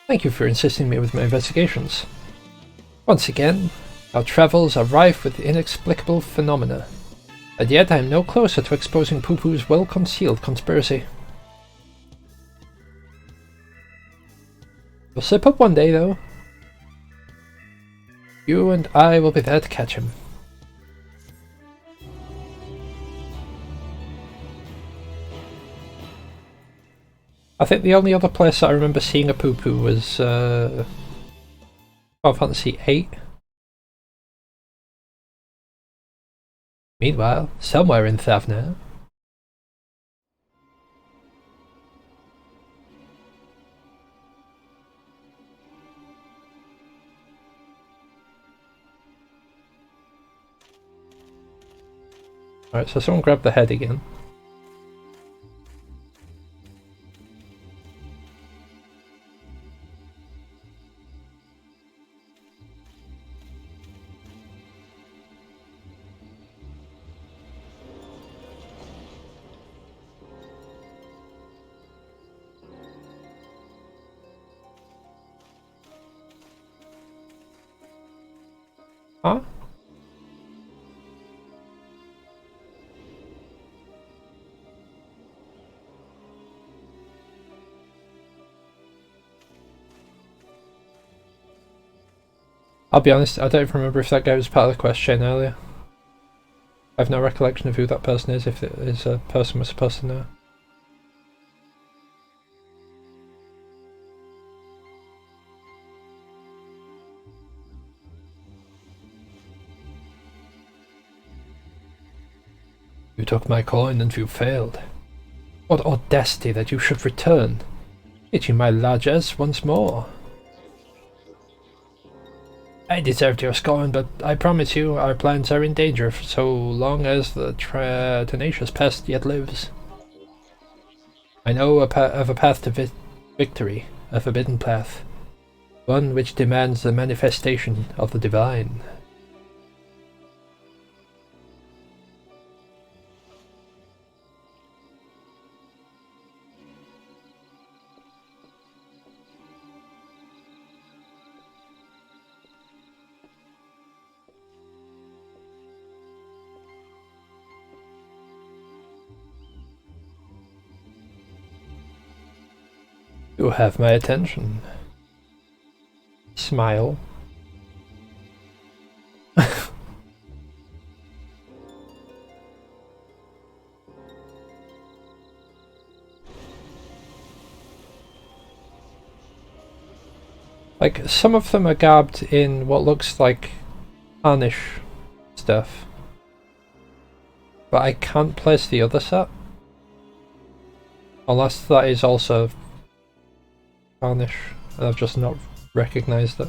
Thank you for assisting me with my investigations. Once again, our travels are rife with inexplicable phenomena, and yet I am no closer to exposing Poo-Poo's well-concealed conspiracy. We'll slip up one day, though. You and I will be there to catch him. I think the only other place that I remember seeing a poo-poo was Final Fantasy VIII. Meanwhile, somewhere in Thavna. Alright, so someone grab the head again. Huh? I'll be honest, I don't remember if that guy was part of the quest chain earlier. I have no recollection of who that person is, if it is a person we're supposed to know. You took my coin and you failed. What audacity that you should return, hitting my largesse once more. I deserved your scorn, but I promise you our plans are in danger for so long as the tenacious pest yet lives. I know of a path to victory, a forbidden path, one which demands the manifestation of the divine. You have my attention. Smile. Like, some of them are garbed in what looks like tarnish stuff. But I can't place the other set. Unless that is also tarnish, and I've just not recognised it.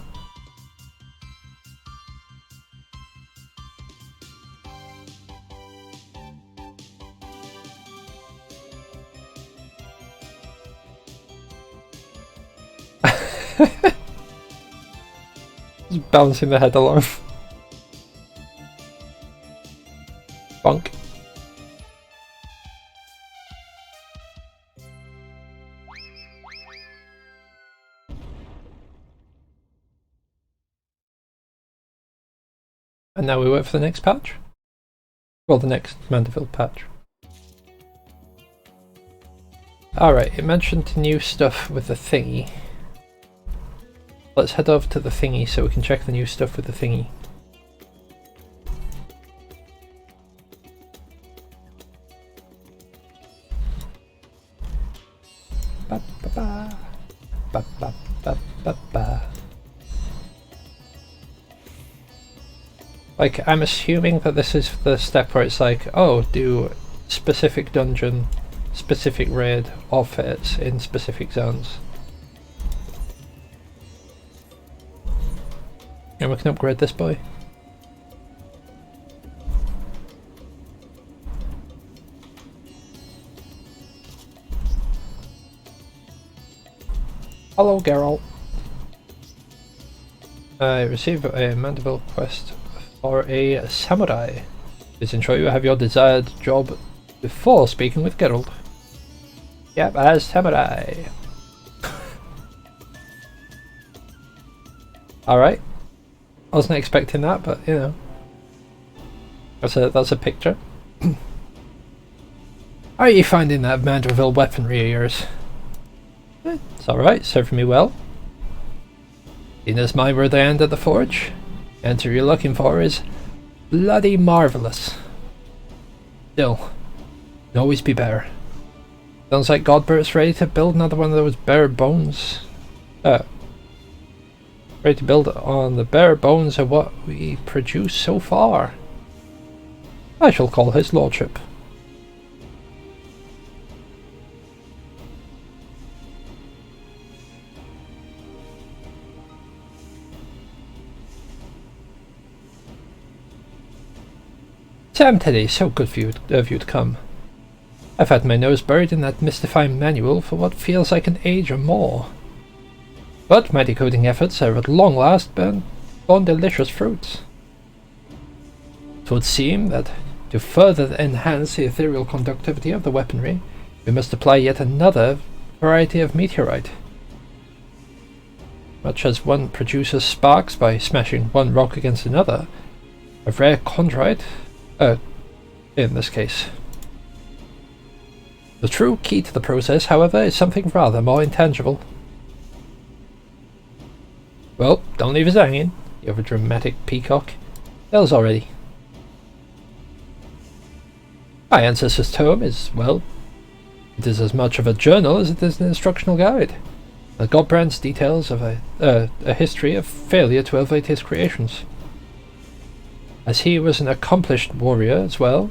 Just bouncing the head along. Bonk. And now we wait for the next patch? Well, the next Mandeville patch. Alright, it mentioned new stuff with the thingy. Let's head over to the thingy so we can check the new stuff with the thingy. Ba ba ba. Ba ba ba ba ba. Like, I'm assuming that this is the step where it's like, oh, do specific dungeon, specific raid, or fits in specific zones. And we can upgrade this boy. Hello, Geralt. I received a Mandeville quest for a samurai. Please ensure you have your desired job before speaking with Geralt. Yep, as samurai. Alright. I wasn't expecting that, but you know. That's a picture. How are you finding that Mandeville weaponry of yours? It's alright, serving me well. Seeing as mine were the end of the forge, the answer you're looking for is bloody marvellous. Still, can always be better. Sounds like Godbert's ready to build another one of those bare bones. Ready to build on the bare bones of what we produced so far. I shall call his lordship. Sam Teddy, so good of you to come. I've had my nose buried in that mystifying manual for what feels like an age or more. But my decoding efforts have at long last borne delicious fruits. It would seem that to further enhance the ethereal conductivity of the weaponry, we must apply yet another variety of meteorite. Much as one produces sparks by smashing one rock against another, a rare chondrite, in this case. The true key to the process, however, is something rather more intangible. Well, don't leave us hanging, you overdramatic peacock. Tell us already. My ancestor's tome is, well, it is as much of a journal as it is an instructional guide. The Godbrand's details of a history of failure to elevate his creations. As he was an accomplished warrior as well,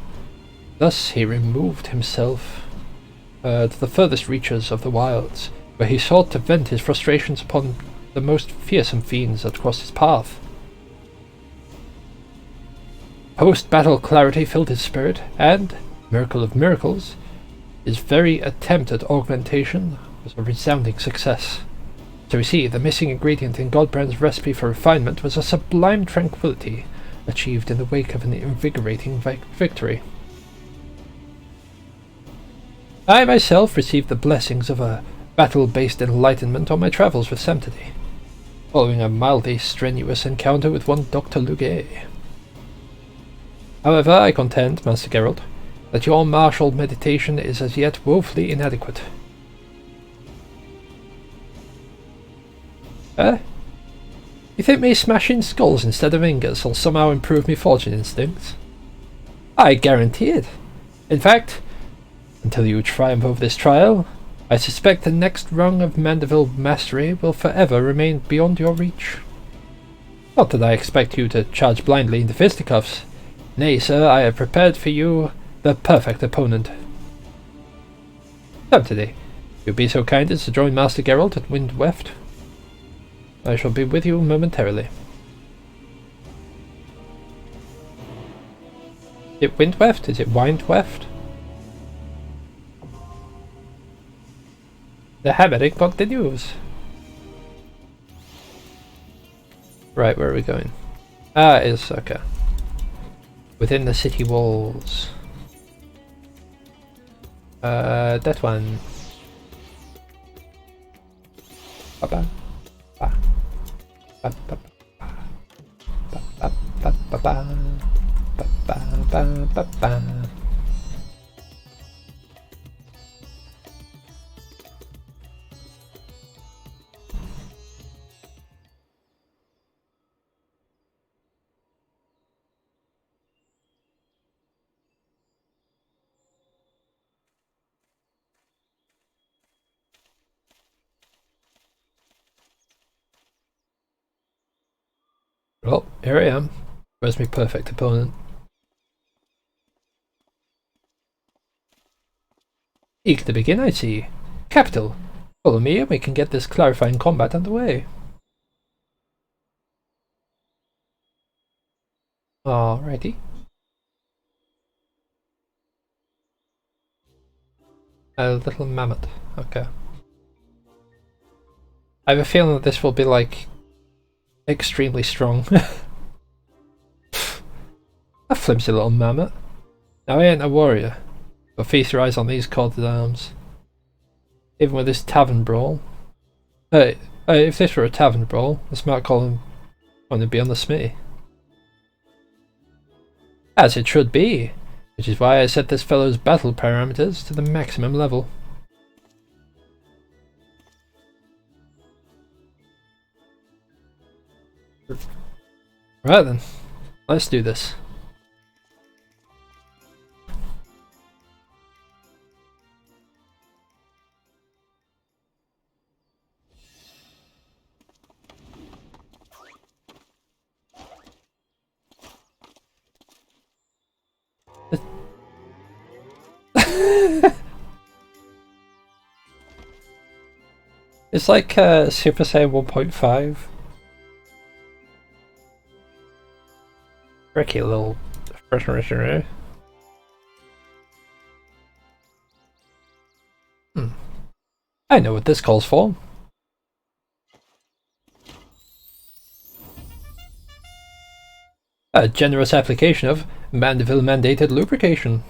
thus he removed himself to the furthest reaches of the wilds, where he sought to vent his frustrations upon the most fearsome fiends that crossed his path. Post-battle clarity filled his spirit, and, miracle of miracles, his very attempt at augmentation was a resounding success. So we see, the missing ingredient in Godbrand's recipe for refinement was a sublime tranquility achieved in the wake of an invigorating victory. I myself received the blessings of a battle-based enlightenment on my travels with Samtedy, following a mildly strenuous encounter with one Dr. Luguet. However, I contend, Master Geralt, that your martial meditation is as yet woefully inadequate. You think me smashing skulls instead of ingots will somehow improve me fortune instincts? I guarantee it. In fact, until you triumph over this trial, I suspect the next rung of Mandeville mastery will forever remain beyond your reach. Not that I expect you to charge blindly into fisticuffs. Nay, sir, I have prepared for you the perfect opponent. Come today. You'll be so kind as to join Master Geralt at Wind Weft. I shall be with you momentarily. Is it Wind Weft? Is it Wind Weft? The hammering continues. Right, where are we going? It's okay. Within the city walls. That one. Ba-ba. Ba. Ba ba ba ba ba ba ba ba ba ba ba. Well, here I am. Where's my perfect opponent? Eager to begin, I see. Capital. Follow me and we can get this clarifying combat underway. Alrighty. A little mammoth. Okay. I have a feeling that this will be like extremely strong. A flimsy little mammoth. Now I ain't a warrior, but feast your eyes on these corded arms. Even with this tavern brawl. If this were a tavern brawl, the smart column would be on the smithy. As it should be, which is why I set this fellow's battle parameters to the maximum level. Right then, let's do this. It's like Super Saiyan 1.5. Tricky little expression. I know what this calls for. A generous application of Mandeville mandated lubrication.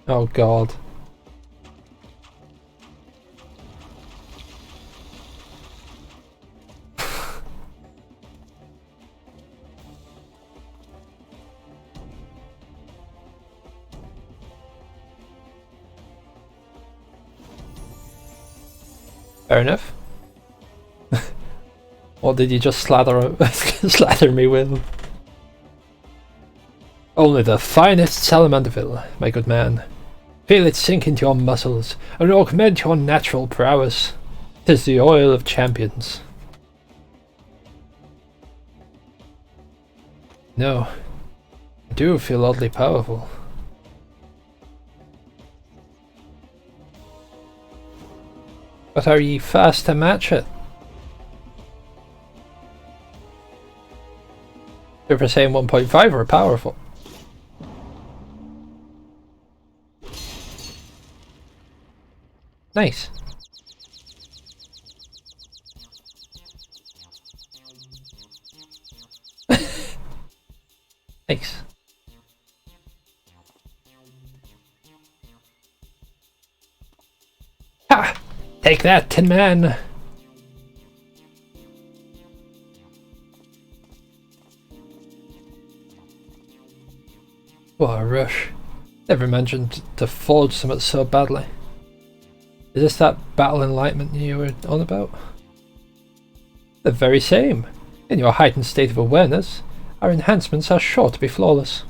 Oh god. Fair enough. What did you just slather me with? Only the finest Salamanderville, my good man. Feel it sink into your muscles and augment your natural prowess. 'Tis the oil of champions. No, I do feel oddly powerful. But are ye fast to match it? Super Saiyan 1.5 are powerful. Nice. Thanks. Ha! Take that, Tin Man! What a rush. Never imagined to forge something so badly. Is this that battle enlightenment you were on about? The very same. In your heightened state of awareness, our enhancements are sure to be flawless.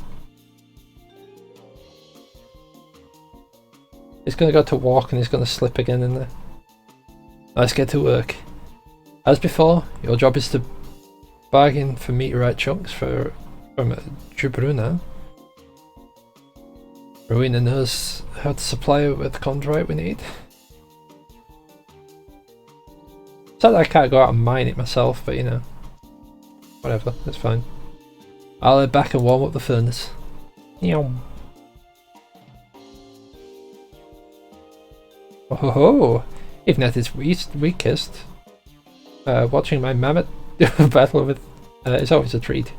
He's gonna go to walk and he's gonna slip again in there. Let's get to work. As before, your job is to bargain for meteorite chunks from Jubruna. Rowena knows how to supply it with the chondrite we need. Sad I can't go out and mine it myself, but you know, whatever, it's fine. I'll head back and warm up the furnace. Yum. Oh ho ho! Even at its weakest, watching my mammoth battle with is always a treat.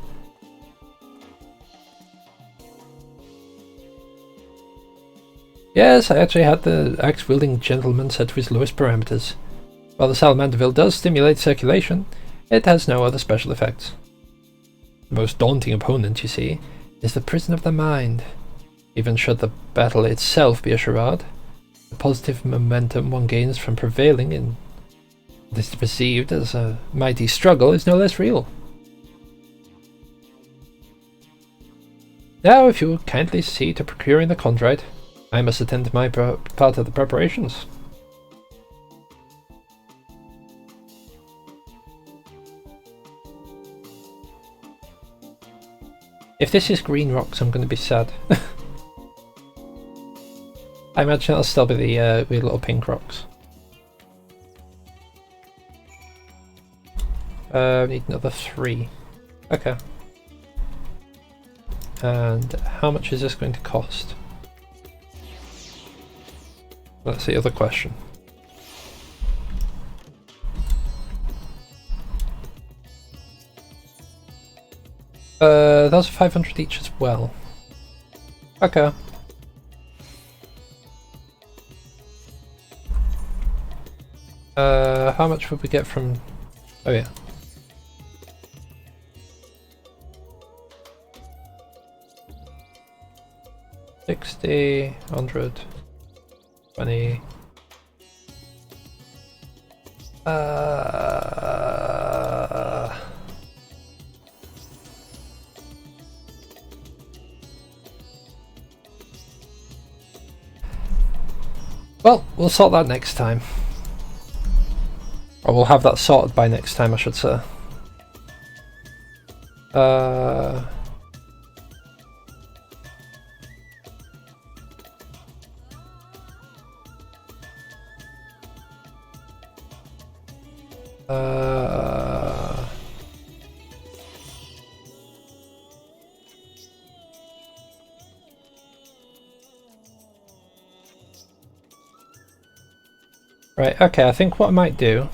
Yes, I actually had the axe-wielding gentleman set to his lowest parameters. While the Salamanderville does stimulate circulation, it has no other special effects. The most daunting opponent, you see, is the prison of the mind. Even should the battle itself be a charade, the positive momentum one gains from prevailing in what is perceived as a mighty struggle is no less real. Now, if you will kindly see to procuring the chondrite, I must attend to my part of the preparations. If this is green rocks, I'm going to be sad. I imagine it'll still be the weird little pink rocks. Need another 3. Okay. And how much is this going to cost? That's the other question. Those are 500 each as well. Okay. How much would we get from... Oh yeah. $60, $100, $20. Well, we'll sort that next time. Or we'll have that sorted by next time, I should say. Right, okay, I think what I might do